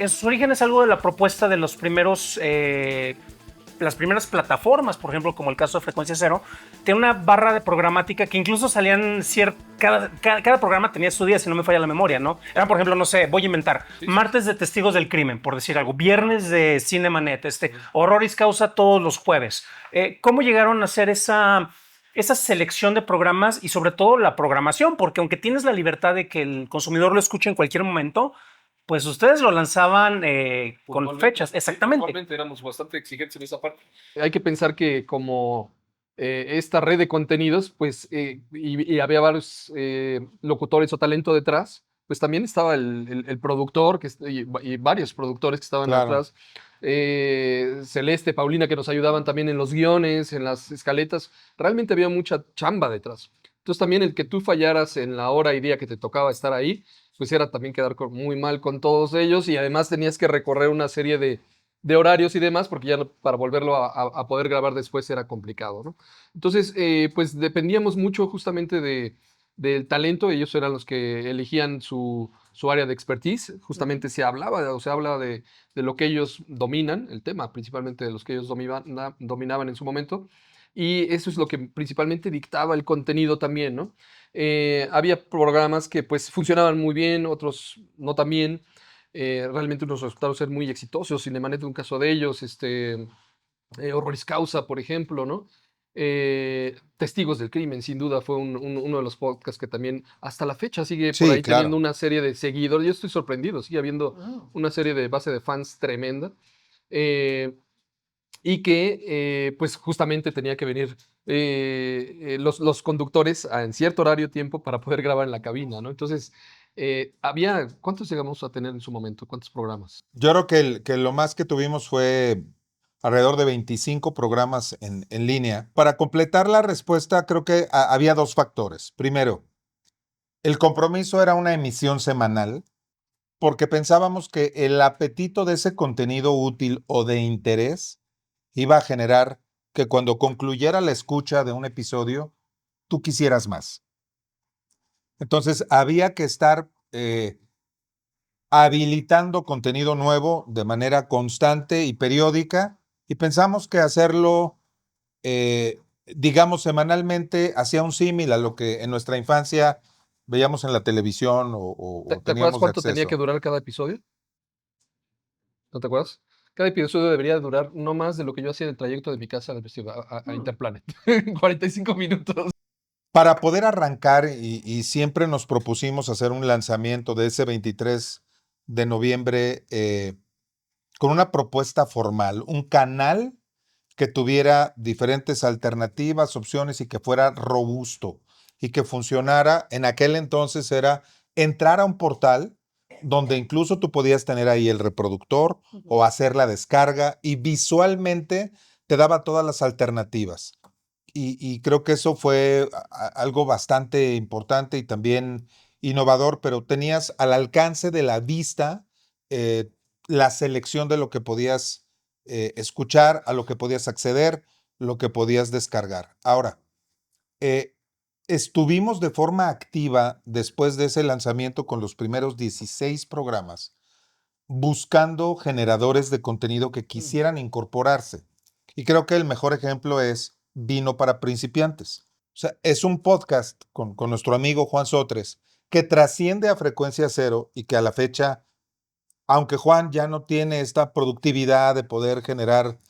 en sus orígenes algo de la propuesta de los primeros, las primeras plataformas, por ejemplo, como el caso de Frecuencia Cero, tiene una barra de programática que incluso salían cada programa tenía su día, si no me falla la memoria, ¿no? Era, por ejemplo, no sé, voy a inventar, martes de Testigos del Crimen, por decir algo, viernes de Cinemanet, Horroris Causa todos los jueves. ¿Cómo llegaron a hacer esa selección de programas y sobre todo la programación? Porque aunque tienes la libertad de que el consumidor lo escuche en cualquier momento, pues ustedes lo lanzaban con fechas, exactamente. Sí, éramos bastante exigentes en esa parte. Hay que pensar que como esta red de contenidos, pues, y había varios locutores o talento detrás, pues también estaba el productor y varios productores que estaban atrás. Celeste, Paulina, que nos ayudaban también en los guiones, en las escaletas. Realmente había mucha chamba detrás. Entonces también el que tú fallaras en la hora y día que te tocaba estar ahí, pues era también quedar muy mal con todos ellos y además tenías que recorrer una serie de horarios y demás porque ya para volverlo a poder grabar después era complicado, ¿no? Entonces, pues dependíamos mucho justamente del talento. Ellos eran los que elegían su área de expertise. Justamente se habla de lo que ellos dominan, el tema principalmente de los que ellos dominaban en su momento. Y eso es lo que principalmente dictaba el contenido también, ¿no? Había programas que pues funcionaban muy bien, otros no tan bien. Realmente unos resultaron ser muy exitosos. Cinemanet, un caso de ellos, Horroris Causa, por ejemplo, ¿no? Testigos del Crimen, sin duda, fue uno de los podcasts que también hasta la fecha sigue por ahí teniendo una serie de seguidores. Yo estoy sorprendido, sigue habiendo una serie de base de fans tremenda. Y que pues justamente tenía que venir los conductores en cierto horario tiempo para poder grabar en la cabina, ¿no? Entonces, ¿cuántos llegamos a tener en su momento? ¿Cuántos programas? Yo creo que lo más que tuvimos fue alrededor de 25 programas en línea. Para completar la respuesta, creo que había dos factores. Primero, el compromiso era una emisión semanal, porque pensábamos que el apetito de ese contenido útil o de interés iba a generar que cuando concluyera la escucha de un episodio, tú quisieras más. Entonces, había que estar habilitando contenido nuevo de manera constante y periódica, y pensamos que hacerlo, digamos, semanalmente hacía un símil a lo que en nuestra infancia veíamos en la televisión o ¿Te acuerdas teníamos cuánto acceso. tenía que durar cada episodio? ¿No te acuerdas? Cada episodio debería durar no más de lo que yo hacía en el trayecto de mi casa a Interplanet. 45 minutos. Para poder arrancar, y siempre nos propusimos hacer un lanzamiento de ese 23 de noviembre con una propuesta formal, un canal que tuviera diferentes alternativas, opciones y que fuera robusto y que funcionara. En aquel entonces era entrar a un portal donde incluso tú podías tener ahí el reproductor o hacer la descarga y visualmente te daba todas las alternativas. Y creo que eso fue algo bastante importante y también innovador, pero tenías al alcance de la vista la selección de lo que podías escuchar, a lo que podías acceder, lo que podías descargar. Ahora, estuvimos de forma activa después de ese lanzamiento con los primeros 16 programas, buscando generadores de contenido que quisieran incorporarse. Y creo que el mejor ejemplo es Vino para Principiantes. O sea, es un podcast con nuestro amigo Juan Sotres que trasciende a Frecuencia Cero y que a la fecha, aunque Juan ya no tiene esta productividad de poder generar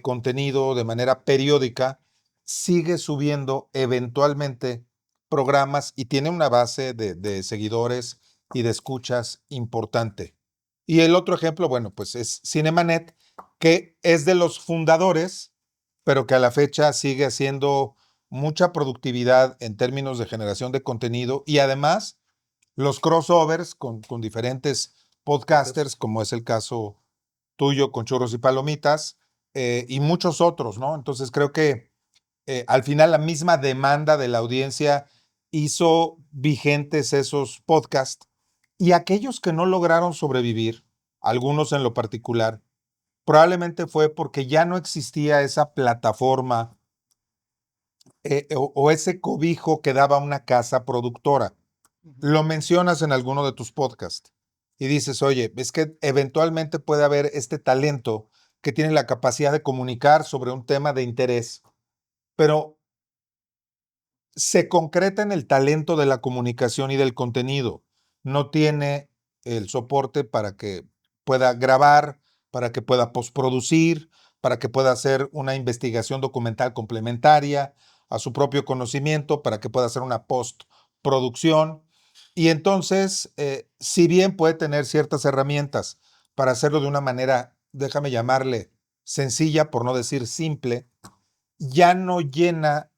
contenido de manera periódica, sigue subiendo eventualmente programas y tiene una base de seguidores y de escuchas importante. Y el otro ejemplo, bueno, pues es Cinemanet, que es de los fundadores, pero que a la fecha sigue haciendo mucha productividad en términos de generación de contenido y además los crossovers con diferentes podcasters, como es el caso tuyo con Churros y Palomitas, y muchos otros, ¿no? Entonces creo que al final la misma demanda de la audiencia hizo vigentes esos podcasts y aquellos que no lograron sobrevivir, algunos en lo particular, probablemente fue porque ya no existía esa plataforma o ese cobijo que daba una casa productora. Lo mencionas en alguno de tus podcasts. y dices, oye, es que eventualmente puede haber este talento que tiene la capacidad de comunicar sobre un tema de interés, pero se concreta en el talento de la comunicación y del contenido. No tiene el soporte para que pueda grabar, para que pueda postproducir, para que pueda hacer una investigación documental complementaria a su propio conocimiento, para que pueda hacer una postproducción. Y entonces, si bien puede tener ciertas herramientas para hacerlo de una manera, déjame llamarle sencilla, por no decir simple, ya no llena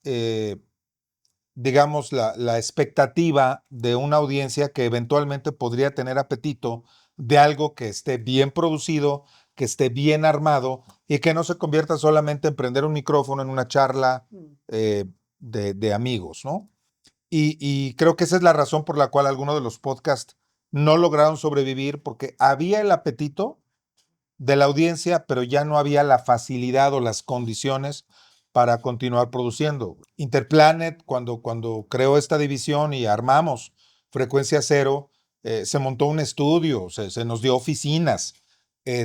digamos, la expectativa de una audiencia que eventualmente podría tener apetito de algo que esté bien producido, que esté bien armado y que no se convierta solamente en prender un micrófono en una charla de amigos, ¿no? Y creo que esa es la razón por la cual algunos de los podcasts no lograron sobrevivir, porque había el apetito de la audiencia, pero ya no había la facilidad o las condiciones para continuar produciendo. Interplanet, cuando creó esta división y armamos Frecuencia Cero, se montó un estudio, se nos dio oficinas,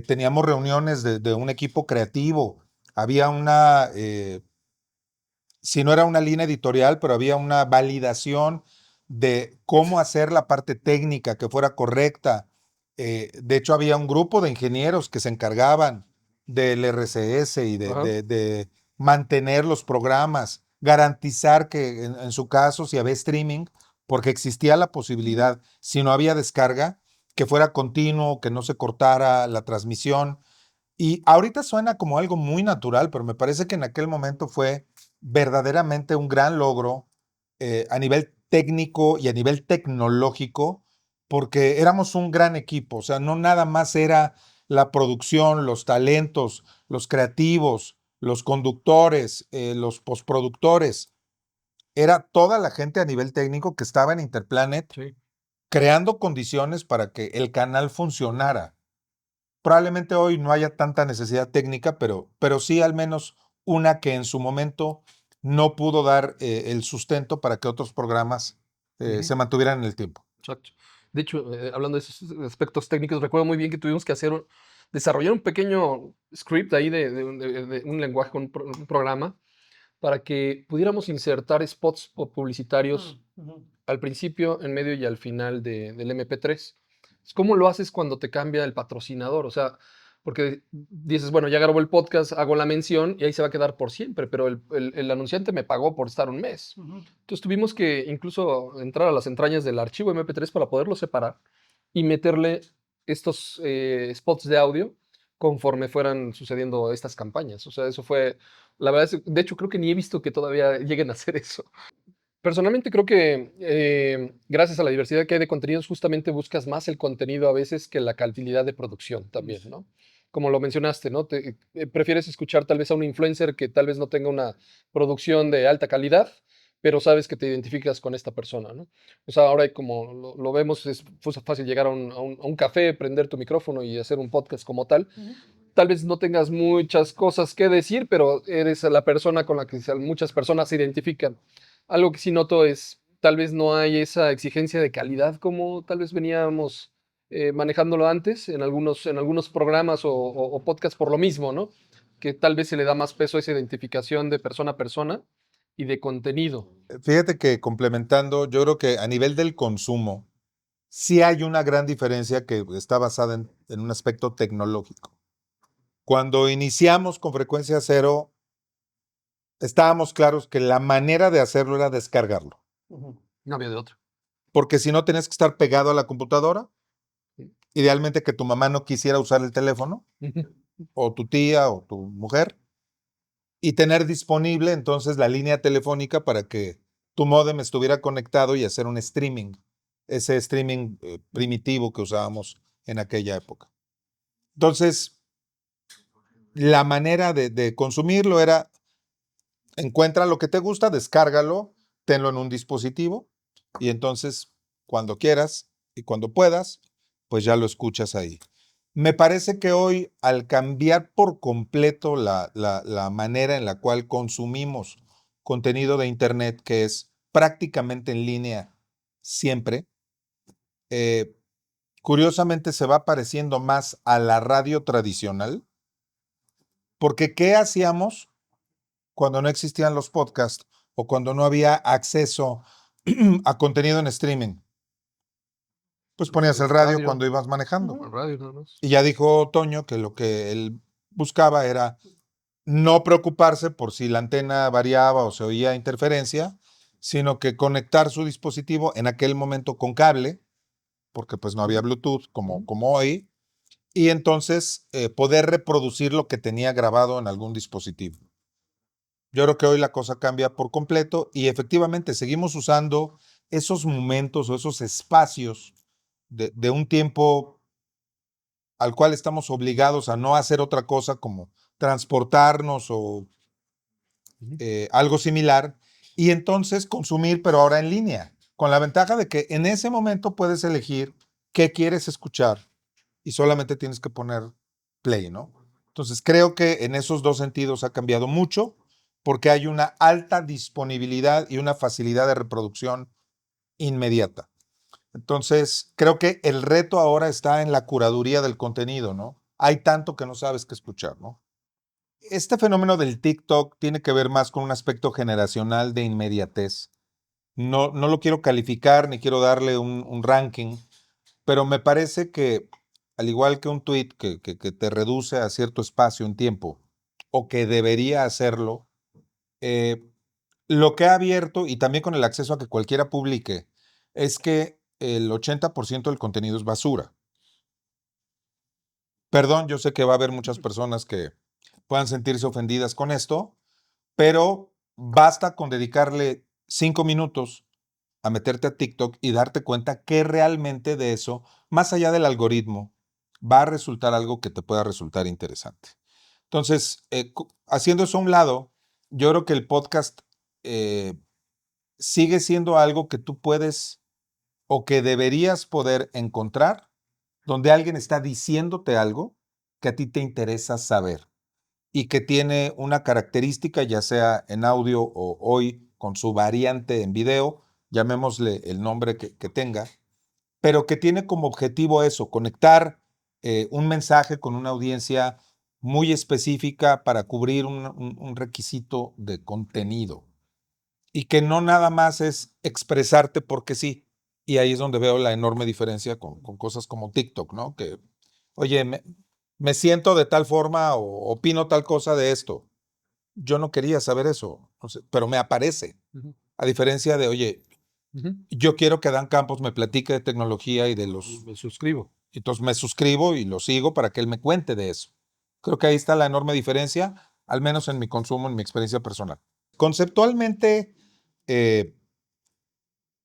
teníamos reuniones de un equipo creativo, había una, si no era una línea editorial, pero había una validación de cómo hacer la parte técnica que fuera correcta. De hecho, había un grupo de ingenieros que se encargaban del RCS y Ajá. de mantener los programas, garantizar que en su caso, si había streaming, porque existía la posibilidad, si no había descarga, que fuera continuo, que no se cortara la transmisión. Y ahorita suena como algo muy natural, pero me parece que en aquel momento fue verdaderamente un gran logro a nivel técnico y a nivel tecnológico, porque éramos un gran equipo, o sea, no nada más era la producción, los talentos, los creativos, los conductores, los postproductores, era toda la gente a nivel técnico que estaba en Interplanet Sí. creando condiciones para que el canal funcionara. Probablemente hoy no haya tanta necesidad técnica, pero sí al menos una que en su momento no pudo dar el sustento para que otros programas se mantuvieran en el tiempo. Exacto. De hecho, hablando de esos aspectos técnicos, recuerdo muy bien que tuvimos que desarrollar un pequeño script ahí de un lenguaje, un programa, para que pudiéramos insertar spots publicitarios al principio, en medio y al final del MP3. ¿Cómo lo haces cuando te cambia el patrocinador? O sea, porque dices, bueno, ya grabó el podcast, hago la mención y ahí se va a quedar por siempre, pero el anunciante me pagó por estar un mes. Entonces tuvimos que incluso entrar a las entrañas del archivo MP3 para poderlo separar y meterle estos spots de audio conforme fueran sucediendo estas campañas. O sea, eso fue, la verdad es, de hecho creo que ni he visto que todavía lleguen a hacer eso. Personalmente creo que gracias a la diversidad que hay de contenidos, justamente buscas más el contenido a veces que la calidad de producción también, ¿no? Como lo mencionaste, ¿no? Prefieres escuchar tal vez a un influencer que tal vez no tenga una producción de alta calidad, pero sabes que te identificas con esta persona, ¿no? O sea, ahora como lo vemos, es fácil llegar a un café, prender tu micrófono y hacer un podcast como tal. Tal vez no tengas muchas cosas que decir, pero eres la persona con la que muchas personas se identifican. Algo que sí noto es, tal vez no hay esa exigencia de calidad como tal vez veníamos manejándolo antes en algunos programas o podcasts por lo mismo, ¿no? Que tal vez se le da más peso a esa identificación de persona a persona y de contenido. Fíjate que complementando, yo creo que a nivel del consumo, sí hay una gran diferencia que está basada en un aspecto tecnológico. Cuando iniciamos con Frecuencia Cero, estábamos claros que la manera de hacerlo era descargarlo, No había de otro. porque si no tenías que estar pegado a la computadora, idealmente que tu mamá no quisiera usar el teléfono, o tu tía o tu mujer, y tener disponible entonces la línea telefónica para que tu módem estuviera conectado y hacer un streaming, ese streaming primitivo que usábamos en aquella época. Entonces, la manera de consumirlo era, encuentra lo que te gusta, descárgalo, tenlo en un dispositivo y entonces cuando quieras y cuando puedas, pues ya lo escuchas ahí. Me parece que hoy, al cambiar por completo la manera en la cual consumimos contenido de Internet, que es prácticamente en línea siempre, eh, curiosamente se va pareciendo más a la radio tradicional, porque ¿qué hacíamos cuando no existían los podcasts o cuando no había acceso a contenido en streaming? Pues ponías el radio cuando ibas manejando. El radio nada más. Y ya dijo Toño que lo que él buscaba era no preocuparse por si la antena variaba o se oía interferencia, sino que conectar su dispositivo en aquel momento con cable, porque pues no había Bluetooth como hoy, y entonces poder reproducir lo que tenía grabado en algún dispositivo. Yo creo que hoy la cosa cambia por completo y efectivamente seguimos usando esos momentos o esos espacios de un tiempo al cual estamos obligados a no hacer otra cosa como transportarnos o algo similar, y entonces consumir, pero ahora en línea, con la ventaja de que en ese momento puedes elegir qué quieres escuchar y solamente tienes que poner play, ¿no? Entonces creo que en esos dos sentidos ha cambiado mucho porque hay una alta disponibilidad y una facilidad de reproducción inmediata. Entonces creo que el reto ahora está en la curaduría del contenido, ¿no? Hay tanto que no sabes qué escuchar, ¿no? Este fenómeno del TikTok tiene que ver más con un aspecto generacional de inmediatez. No lo quiero calificar ni quiero darle un ranking, pero me parece que, al igual que un tweet que te reduce a cierto espacio en tiempo, o que debería hacerlo, lo que ha abierto, y también con el acceso a que cualquiera publique, es que el 80% del contenido es basura. Perdón, yo sé que va a haber muchas personas que puedan sentirse ofendidas con esto, pero basta con dedicarle 5 minutos a meterte a TikTok y darte cuenta que realmente de eso, más allá del algoritmo, va a resultar algo que te pueda resultar interesante. Entonces, haciendo eso a un lado, yo creo que el podcast sigue siendo algo que tú puedes o que deberías poder encontrar donde alguien está diciéndote algo que a ti te interesa saber y que tiene una característica, ya sea en audio o hoy con su variante en video, llamémosle el nombre que tenga, pero que tiene como objetivo eso, conectar un mensaje con una audiencia muy específica para cubrir un requisito de contenido y que no nada más es expresarte porque sí. Y ahí es donde veo la enorme diferencia con cosas como TikTok, ¿no? Que, oye, me siento de tal forma o opino tal cosa de esto. Yo no quería saber eso, pero me aparece. A diferencia de, oye, yo quiero que Dan Campos me platique de tecnología y de los... Me suscribo. Entonces me suscribo y lo sigo para que él me cuente de eso. Creo que ahí está la enorme diferencia, al menos en mi consumo, en mi experiencia personal. Conceptualmente,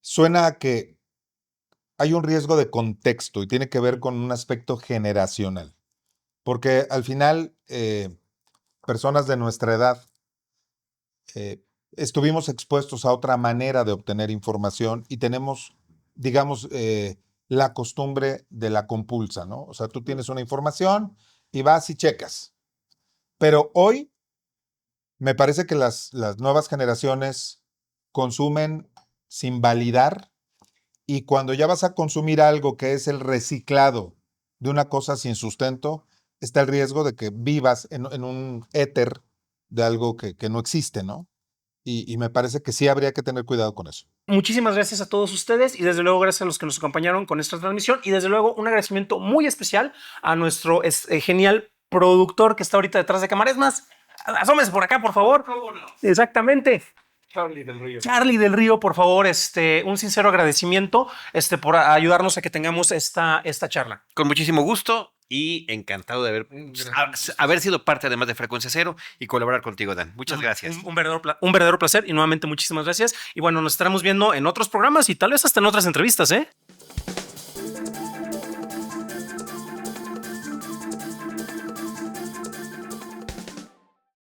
suena a que hay un riesgo de contexto y tiene que ver con un aspecto generacional. Porque al final, personas de nuestra edad estuvimos expuestos a otra manera de obtener información y tenemos, digamos, la costumbre de la compulsa, ¿no? O sea, tú tienes una información y vas y checas. Pero hoy me parece que las nuevas generaciones consumen sin validar, y cuando ya vas a consumir algo que es el reciclado de una cosa sin sustento, está el riesgo de que vivas en un éter de algo que no existe, ¿no? Y me parece que sí habría que tener cuidado con eso. Muchísimas gracias a todos ustedes y desde luego gracias a los que nos acompañaron con esta transmisión y desde luego un agradecimiento muy especial a nuestro genial productor que está ahorita detrás de cámara. Es más, asómese por acá, por favor. ¿Cómo no? Exactamente. Charlie del Río. Charlie del Río, por favor, un sincero agradecimiento por ayudarnos a que tengamos esta charla. Con muchísimo gusto y encantado de haber sido parte además de Frecuencia Cero y colaborar contigo, Dan. Muchas gracias. Un verdadero placer y nuevamente muchísimas gracias. Y bueno, nos estaremos viendo en otros programas y tal vez hasta en otras entrevistas, ¿eh?